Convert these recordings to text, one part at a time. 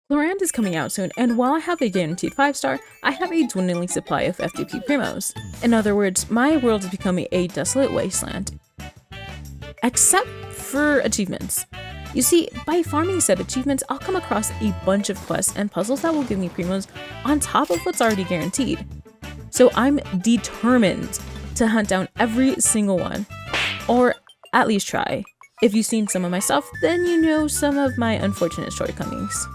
Clorinde is coming out soon, and while I have a guaranteed 5-star, I have a dwindling supply of FTP primos. In other words, my world is becoming a desolate wasteland. Except for achievements. You see, by farming said achievements, I'll come across a bunch of quests and puzzles that will give me primos on top of what's already guaranteed. So I'm determined to hunt down every single one. Or at least try. If you've seen some of my stuff, then you know some of my unfortunate shortcomings.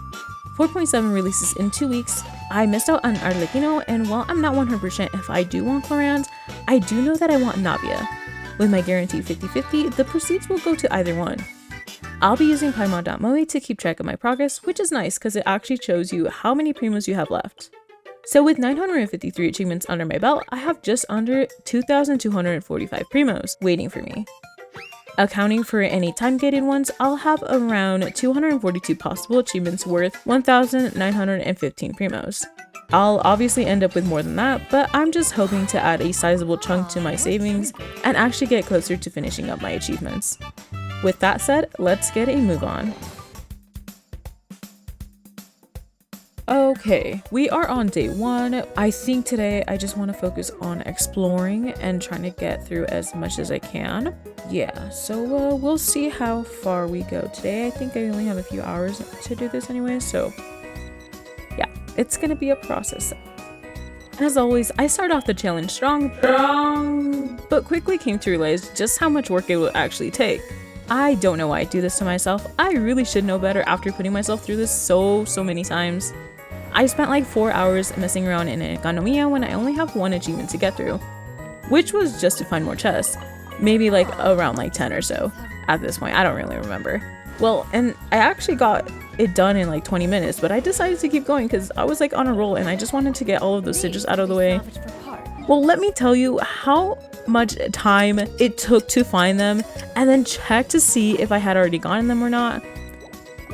4.7 releases in 2 weeks. I missed out on Arlecchino, and while I'm not 100% if I do want Clorinde, I do know that I want Navia. With my guaranteed 50-50, the proceeds will go to either one. I'll be using Paimon.moe to keep track of my progress, which is nice because it actually shows you how many primos you have left. So with 953 achievements under my belt, I have just under 2,245 primos waiting for me. Accounting for any time-gated ones, I'll have around 242 possible achievements worth 1,915 primos. I'll obviously end up with more than that, but I'm just hoping to add a sizable chunk to my savings and actually get closer to finishing up my achievements. With that said, let's get a move on. Okay, we are on day 1. I think today I just want to focus on exploring and trying to get through as much as I can. Yeah, so we'll see how far we go today. I think I only have a few hours to do this anyway, so yeah, it's gonna be a process. As always, I start off the challenge strong, but quickly came to realize just how much work it will actually take. I don't know why I do this to myself. I really should know better after putting myself through this so many times. I spent like 4 hours messing around in Economia when I only have 1 achievement to get through, which was just to find more chests. Maybe like around like 10 or so at this point, I don't really remember. Well, and I actually got it done in like 20 minutes, but I decided to keep going because I was like on a roll and I just wanted to get all of those sigils out of the way. Well, let me tell you how much time it took to find them and then check to see if I had already gotten them or not.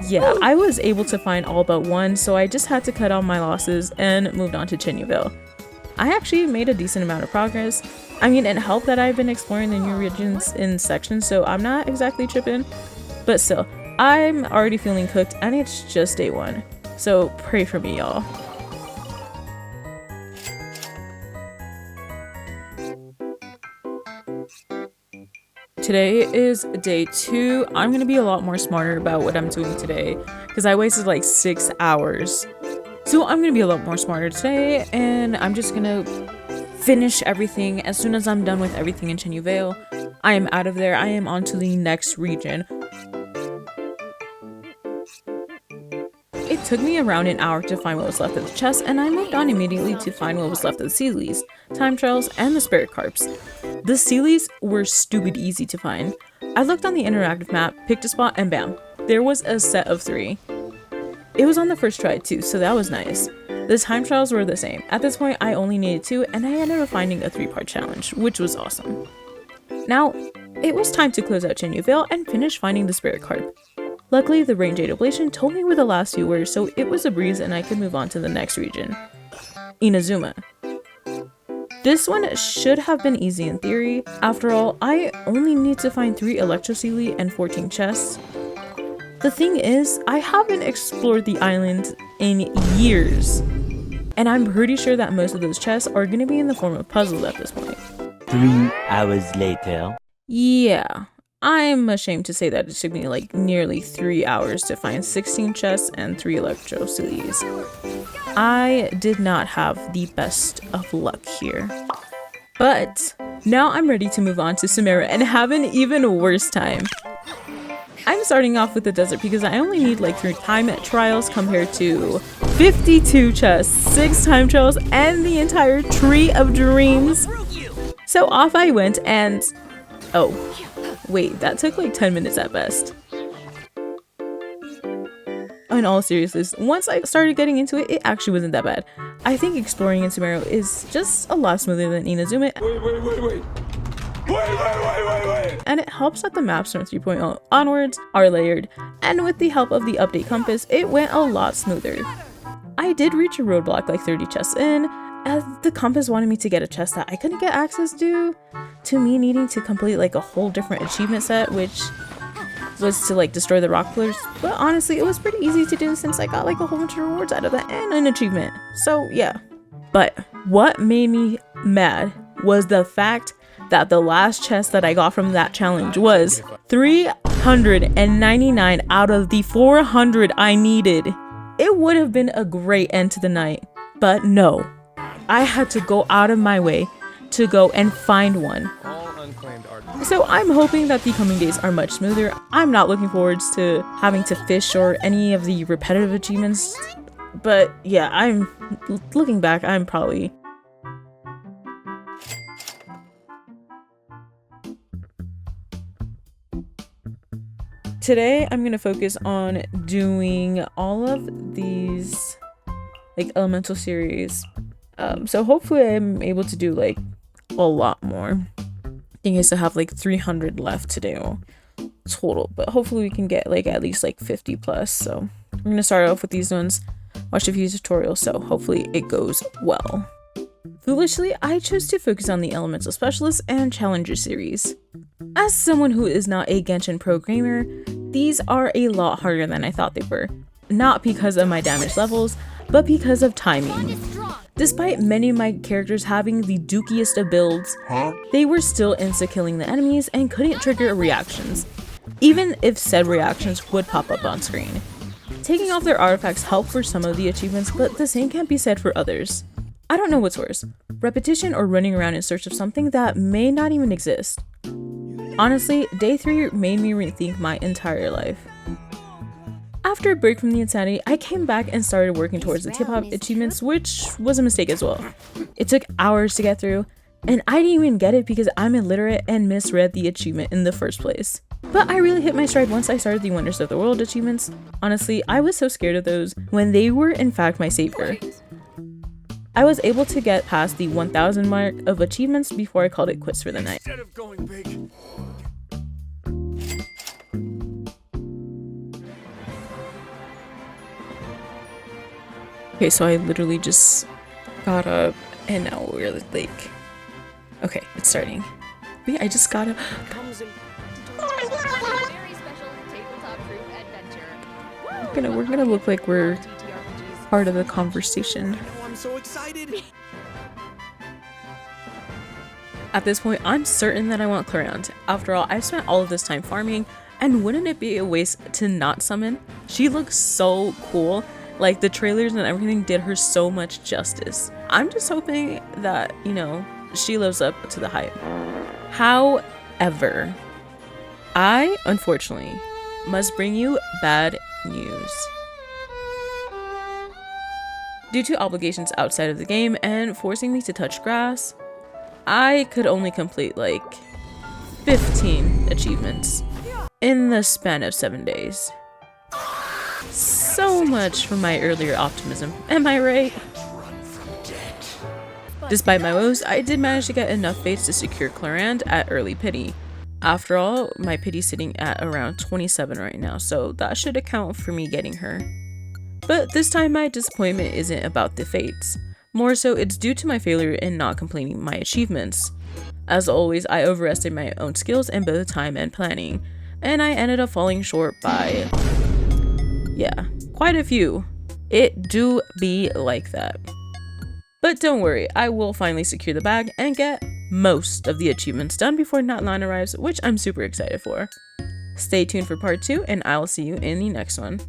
Yeah, I was able to find all but 1, so I just had to cut out my losses and moved on to Chenyville. I actually made a decent amount of progress. I mean, it helped that I've been exploring the new regions in sections, so I'm not exactly tripping. But still, I'm already feeling cooked and it's just day 1. So pray for me, y'all. Today is day 2. I'm going to be a lot more smarter about what I'm doing today because I wasted like 6 hours. So I'm going to be a lot more smarter today and I'm just going to finish everything. As soon as I'm done with everything in Chenyville, I am out of there. I am on to the next region. It took me around an hour to find what was left of the chest, and I moved on immediately to find what was left of the Sealies, time trails, and the spirit carps. The Sealies were stupid easy to find. I looked on the interactive map, picked a spot, and bam, there was a set of 3. It was on the first try too, so that was nice. The time trials were the same. At this point, I only needed 2, and I ended up finding a 3-part challenge, which was awesome. Now, it was time to close out Chenyville and finish finding the spirit carp. Luckily, the Range 8 Oblation told me where the last 2 were, so it was a breeze and I could move on to the next region. Inazuma. This one should have been easy in theory. After all, I only need to find 3 Electro Sealy and 14 chests. The thing is, I haven't explored the island in years, and I'm pretty sure that most of those chests are going to be in the form of puzzles at this point. 3 hours later. Yeah. I'm ashamed to say that it took me like nearly 3 hours to find 16 chests and 3 Electro Sealies. I did not have the best of luck here. But now I'm ready to move on to Sumeru and have an even worse time. I'm starting off with the desert because I only need like 3 time trials compared to 52 chests, 6 time trials, and the entire Tree of Dreams. So off I went and... oh. Wait, that took like 10 minutes at best. In all seriousness, once I started getting into it, it actually wasn't that bad. I think exploring in Sumeru is just a lot smoother than Inazuma. Wait. And it helps that the maps from 3.0 onwards are layered, and with the help of the update compass, it went a lot smoother. I did reach a roadblock like 30 chests in, as the compass wanted me to get a chest that I couldn't get access to me needing to complete like a whole different achievement set, which, was to like destroy the rock pillars, but honestly it was pretty easy to do since I got like a whole bunch of rewards out of that and an achievement. So yeah. But what made me mad was the fact that the last chest that I got from that challenge was 399 out of the 400 I needed. It would have been a great end to the night, but no. I had to go out of my way to go and find one. So I'm hoping that the coming days are much smoother. I'm not looking forward to having to fish or any of the repetitive achievements. But yeah, I'm looking back, I'm probably... Today, I'm going to focus on doing all of these like elemental series. So hopefully I'm able to do like a lot more. I think I still have like 300 left to do total, but hopefully we can get like at least like 50 plus. So I'm going to start off with these ones, watch a few tutorials, so hopefully it goes well. Foolishly, I chose to focus on the Elemental Specialist and Challenger series. As someone who is not a Genshin pro gamer, these are a lot harder than I thought they were. Not because of my damage levels, but because of timing. Despite many of my characters having the dookiest of builds, they were still insta-killing the enemies and couldn't trigger reactions, even if said reactions would pop up on screen. Taking off their artifacts helped for some of the achievements, but the same can't be said for others. I don't know what's worse, repetition or running around in search of something that may not even exist. Honestly, day 3 made me rethink my entire life. After a break from the insanity, I came back and started working towards the tip-hop achievements, which was a mistake as well. It took hours to get through, and I didn't even get it because I'm illiterate and misread the achievement in the first place. But I really hit my stride once I started the Wonders of the World achievements. Honestly, I was so scared of those when they were in fact my savior. I was able to get past the 1000 mark of achievements before I called it quits for the night. Instead of going big. Okay, so I literally just got up and now we're like, okay, it's starting. But yeah, I just got up. We're gonna look like we're part of the conversation. I'm so excited. At this point, I'm certain that I want Clorinde. After all, I've spent all of this time farming, and wouldn't it be a waste to not summon? She looks so cool. Like, the trailers and everything did her so much justice. I'm just hoping that, you know, she lives up to the hype. However, I, unfortunately, must bring you bad news. Due to obligations outside of the game and forcing me to touch grass, I could only complete like 15 achievements in the span of 7 days. So much for my earlier optimism, am I right? Despite my woes, I did manage to get enough fates to secure Clorinde at early pity. After all, my pity's sitting at around 27 right now, so that should account for me getting her. But this time my disappointment isn't about the fates. More so, it's due to my failure in not completing my achievements. As always, I overestimated my own skills in both time and planning, and I ended up falling short by, yeah, quite a few. It do be like that. But don't worry, I will finally secure the bag and get most of the achievements done before Nightline arrives, which I'm super excited for. Stay tuned for part 2, and I'll see you in the next one.